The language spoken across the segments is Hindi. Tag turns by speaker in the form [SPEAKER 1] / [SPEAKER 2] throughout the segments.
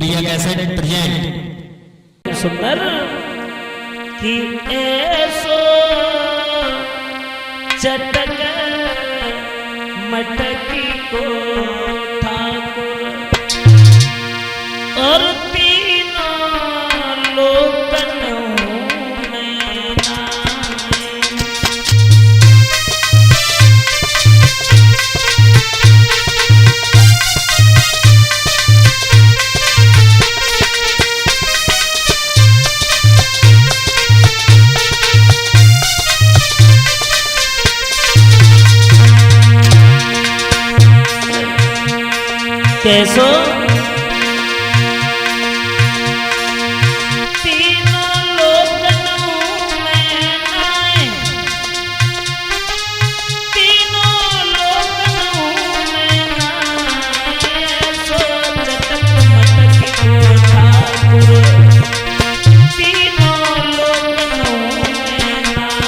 [SPEAKER 1] प्रिया कैसेट प्रेजेंट
[SPEAKER 2] सुंदर कि ऐसो चटक मटकी को ठाकुर और तीनों लोकनों में नाए। कैसो तीनों लोकनों में नाए, तीनों लोकनों में नाए। ऐसो चटक मटकी को ठाकुर तीनों लोकनों में नाए।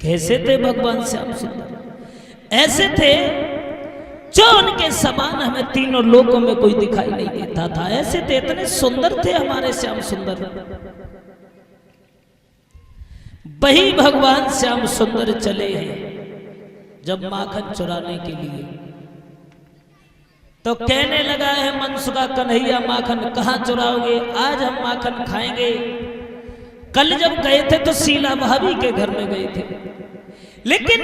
[SPEAKER 2] कैसे थे भगवान श्याम सुंदर? ऐसे थे जो उनके समान हमें तीनों लोकों में कोई दिखाई नहीं देता था। ऐसे थे, इतने सुंदर थे हमारे श्याम सुंदर। वही भगवान श्याम सुंदर चले हैं जब माखन चुराने के लिए, तो कहने लगा है मनसुखा कन्हैया माखन कहाँ चुराओगे? आज हम माखन खाएंगे। कल जब गए थे तो शीला भाभी के घर में गए थे, लेकिन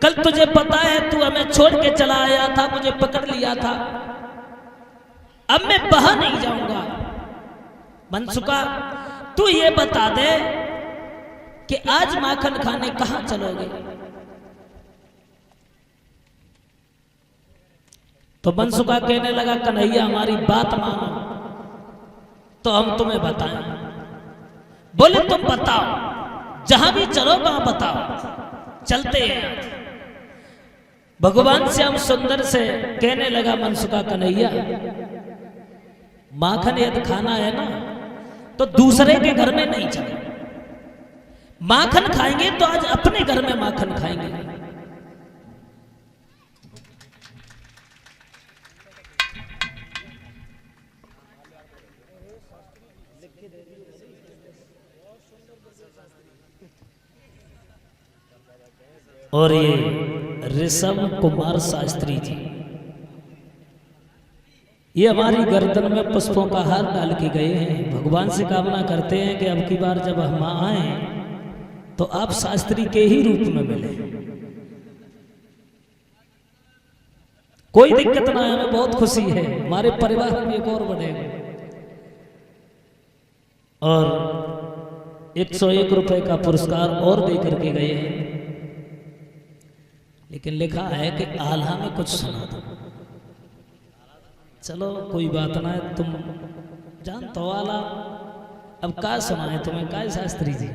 [SPEAKER 2] कल तुझे पता है तू हमें छोड़ के चला आया था, मुझे पकड़ लिया था। अब मैं बाहर नहीं जाऊंगा। मनसुखा तू ये बता दे कि आज माखन खाने कहां चलोगे? तो मनसुखा कहने लगा कन्हैया हमारी बात मानो तो हम तुम्हें बताएं। बोले तुम बताओ, जहां भी चलो वहां बताओ, चलते हैं। भगवान श्याम सुंदर से कहने लगा मनसुखा कन्हैया माखन यदि खाना है ना तो दूसरे के घर में नहीं चले। माखन खाएंगे तो आज अपने घर में माखन खाएंगे। और ये ऋषभ कुमार शास्त्री जी, ये हमारी गर्दन में पुष्पों का हार डाल के गए हैं। भगवान से कामना करते हैं कि अब की बार जब हम आए तो आप शास्त्री के ही रूप में मिले। कोई दिक्कत ना है, हमें बहुत खुशी है। हमारे परिवार में एक और बढ़ेगा। और 101 रुपए का पुरस्कार और दे करके गए हैं, लेकिन लिखा है कि आल्हा में कुछ सुना दो। चलो कोई बात ना है, तुम जानते हो आला। अब क्या सुनाए तुम्हें? क्या शास्त्री जी?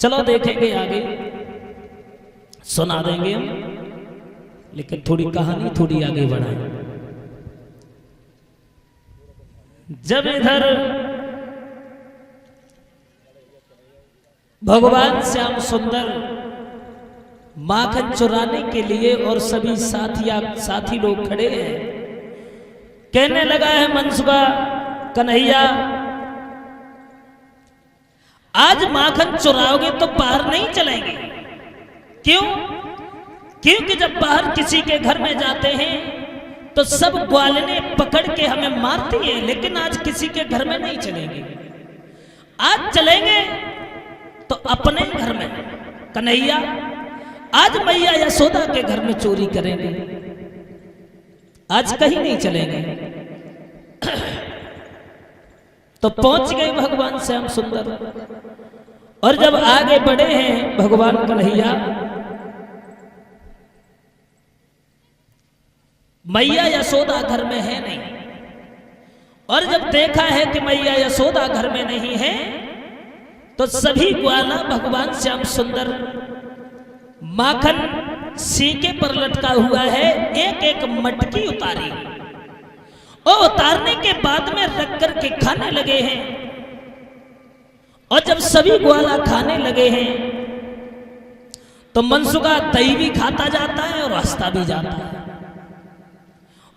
[SPEAKER 2] चलो देखेंगे आगे, सुना देंगे हम, लेकिन थोड़ी कहानी थोड़ी आगे बढ़ाएं। जब इधर भगवान श्याम सुंदर माखन चुराने के लिए और सभी साथी लोग खड़े हैं, कहने लगा है मनसुखा कन्हैया आज माखन चुराओगे तो बाहर नहीं चलेंगे। क्यों? क्योंकि जब बाहर किसी के घर में जाते हैं तो सब ग्वालने पकड़ के हमें मारती है, लेकिन आज किसी के घर में नहीं चलेंगे। आज चलेंगे तो अपने घर में। कन्हैया आज मैया यशोदा के घर में चोरी करेंगे, आज कहीं नहीं चलेंगे। तो पहुंच गए भगवान श्याम सुंदर, और जब आगे बढ़े हैं भगवान कन्हैया, मैया यशोदा घर में है नहीं। और जब देखा है कि मैया यशोदा घर में नहीं है तो सभी ग्वाला भगवान श्याम सुंदर माखन सीके पर लटका हुआ है, एक एक मटकी उतारी और उतारने के बाद में रख करके खाने लगे हैं। और जब सभी ग्वाला खाने लगे हैं तो मनसुखा दही भी खाता जाता है और हंसता भी जाता है।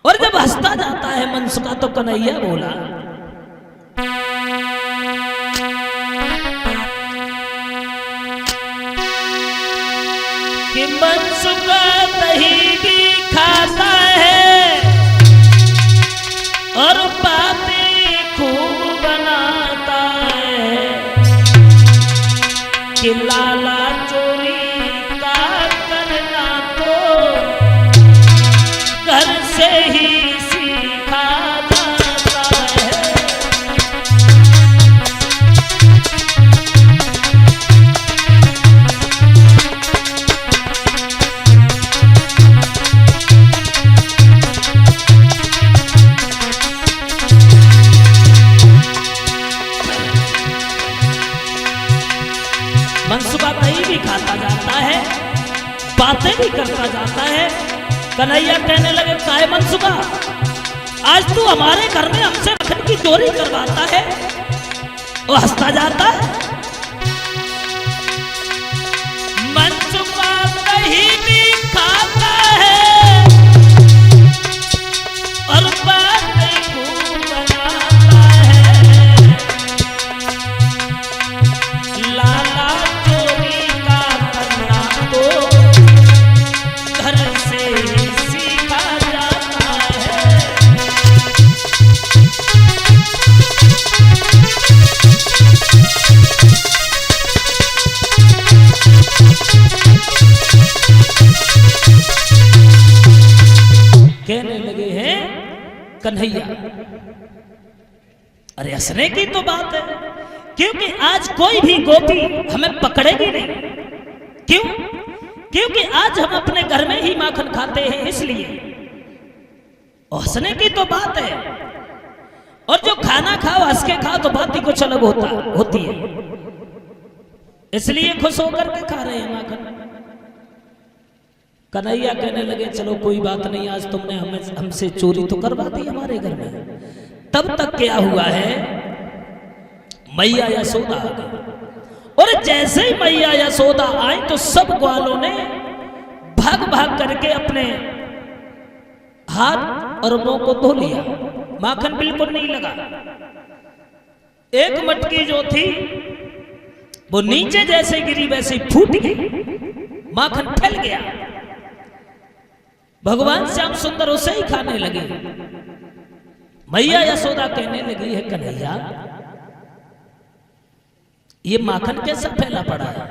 [SPEAKER 2] और जब हंसता जाता है मनसुखा तो कन्हैया बोला, कि मनसुखा दही भी खाता है और बातें खूब बनाता है, कि लाला चोरी का करना तो घर से ही सीखा जाता है। मनसुखा दही भी खाता जाता है, बातें भी करता जाता है। कन्हैया कहने लगे, काय मनसुखा, आज तू हमारे घर में हमसे मक्खन की चोरी करवाता है और हंसता जाता है। मनसुखा दही भी खाता है और बातें खूब बनाता है, लाला चोरी का करना तो घर से ही सीखा जाता है। कहने लगे हैं कन्हैया, अरे हंसने की तो बात है, क्योंकि आज कोई भी गोपी हमें पकड़ेगी नहीं। क्यों? क्योंकि आज हम अपने घर में ही माखन खाते हैं, इसलिए। और हंसने की तो बात है, और जो खाना खाओ हंस के खाओ तो बात ही कुछ अलग होती है, इसलिए खुश होकर के खा रहे हैं माखन। कन्हैया कहने लगे, चलो कोई बात नहीं, आज तुमने हमसे चोरी तो करवा दी हमारे घर में। तब तक क्या हुआ है, मैया यशोदा आ गई, और जैसे ही मैया यशोदा आई तो सब ग्वालों ने भाग भाग करके अपने हाथ और मुंह को धो लिया। माखन बिल्कुल नहीं लगा। एक मटकी जो थी वो नीचे जैसे गिरी वैसे फूट गई, माखन फैल गया। भगवान श्याम सुंदर उसे ही खाने लगे। मैया यशोदा कहने लगी है, कन्हैया ये माखन कैसा फैला पड़ा है,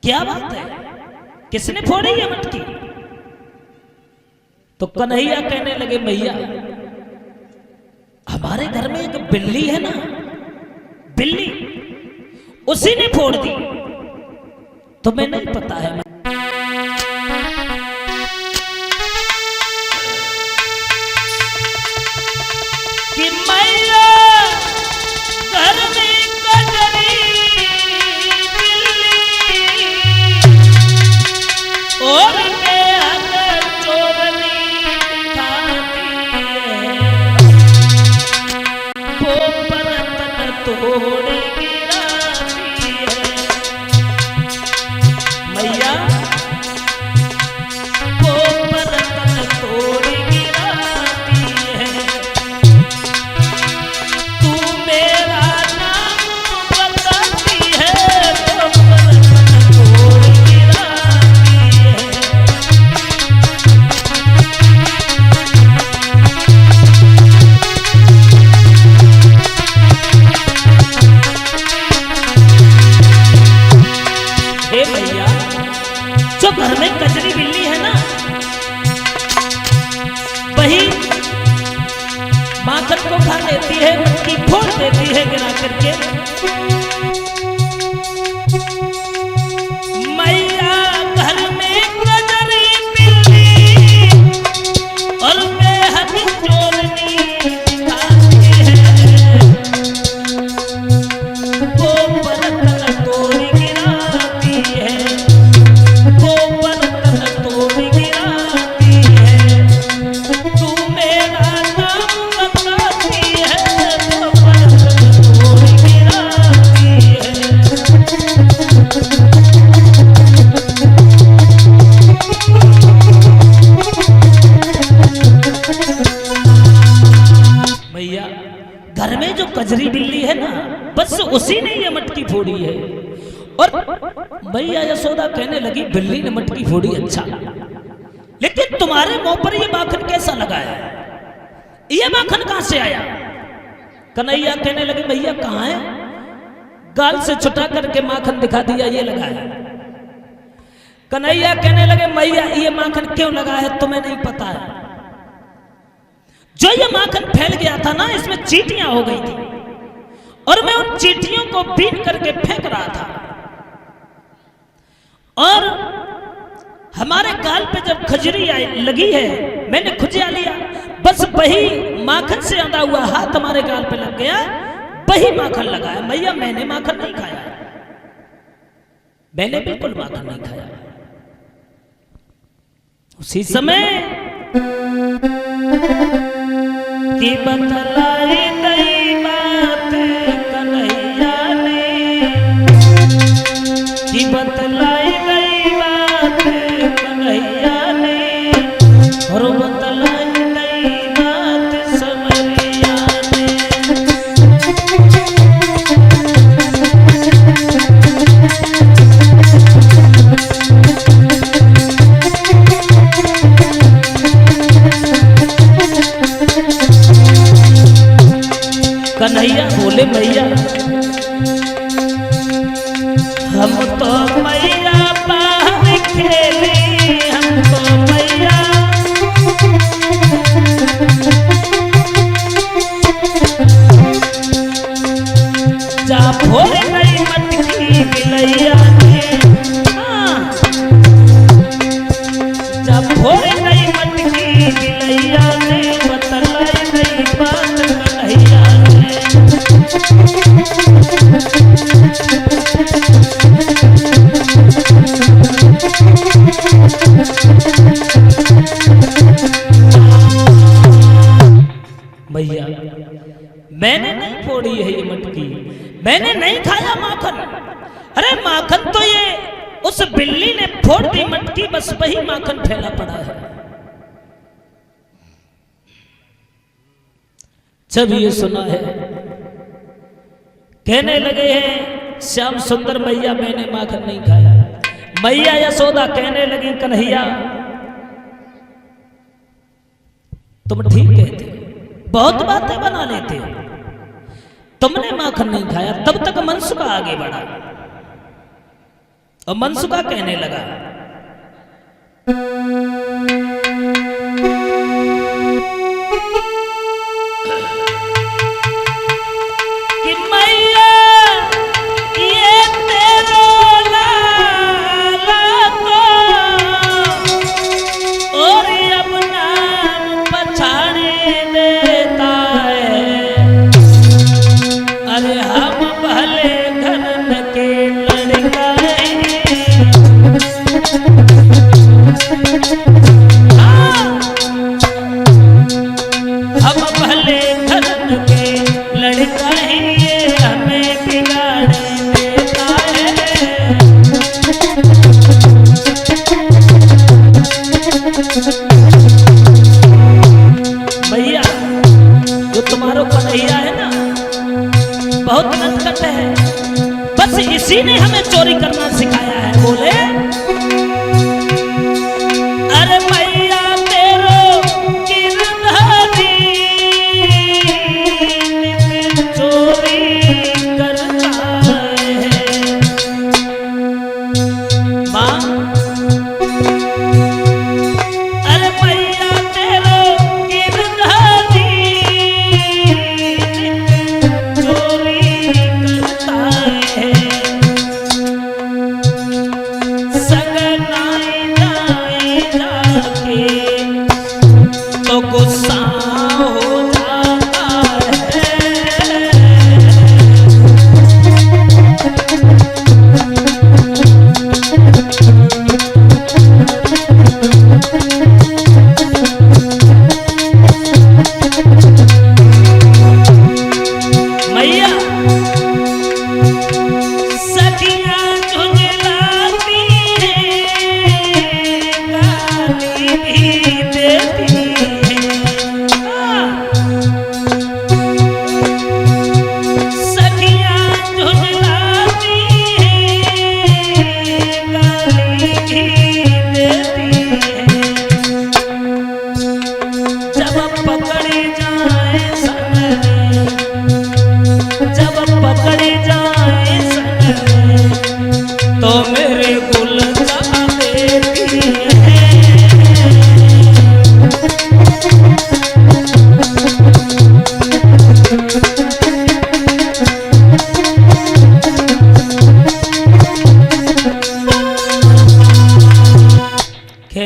[SPEAKER 2] क्या बात है, किसने फोड़ी ये मटकी? तो कन्हैया कहने लगे, मैया हमारे घर में एक बिल्ली है ना, बिल्ली, उसी ने फोड़ दी। तुम्हें नहीं पता है कि मैया घर में कजरी बिल्ली और बेहद चोरनी दिखाती है, वो बर्तन तोड़ गिराती है। मैया वो बर्तन तोड़ गिराती है, तू मेरा नाम बताती है, वो बर्तन तोड़ गिराती है। हे भैया, जो घर में कजरी बिल्ली है ना, वही माखन को खा लेती है, मटकी फोड़ देती है गिरा करके। मैया घर में कजरी बिल्ली और बेहद चोरनी दिखाती है, वो बर्तन तोड़ गिराती है, वो बर्तन तोड़ गिराती है, तू मेरा खजरी बिल्ली है ना, बस उसी ने ये मटकी फोड़ी है। और मैया यशोदा कहने लगी बिल्ली ने मटकी फोड़ी, अच्छा, लेकिन तुम्हारे मुंह पर ये माखन कैसा लगा है, ये माखन कहां से आया? कन्हैया कहने लगे भैया कहां है? गाल से छुटा करके माखन दिखा दिया, ये लगा है। कन्हैया कहने लगे मैया ये माखन क्यों लगा है तुम्हें नहीं पता है? जो ये माखन फैल गया था ना, इसमें चींटियां हो गई थी और मैं उन चींटियों को बीन करके फेंक रहा था, और हमारे गाल पे जब खजरी लगी है मैंने खुजिया लिया, बस वही माखन से अंधा हुआ हाथ हमारे गाल पे लग गया, वही माखन लगा है। मैया मैंने माखन नहीं खाया, मैंने बिल्कुल माखन नहीं खाया। उसी समय की बतलाई गई बात कन्हैया ने, की बतलाई गई बात कन्हैया ने, और बतलाई गई बात समरिया ने। कन्हैया बोले मैया हम तो मैया बाहर खेले, हम तो मैया जा भोर गई मटकी बिलैया ने, जा भोर गई मटकी बिलैया ने, बतलाई गई बात कन्हैया ने। भैया मैंने नहीं फोड़ी है ये मटकी, मैंने नहीं खाया माखन। अरे माखन तो ये उस बिल्ली ने फोड़ दी मटकी, बस वही माखन फैला पड़ा है। जब ये सुना है कहने लगे हैं श्याम सुंदर मैया मैंने माखन नहीं खाया। मैया यशोदा कहने लगी कन्हैया तुम ठीक कहते, बहुत बातें बना लेते हो, तुमने माखन नहीं खाया। तब तक मनसुखा आगे बढ़ा और मनसुखा कहने लगा कि मैया ये तेरो लाला को और अब नाम पछाड़े देता है। अरे हम भले घर के लड़का है,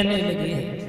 [SPEAKER 2] कहने लगे हैं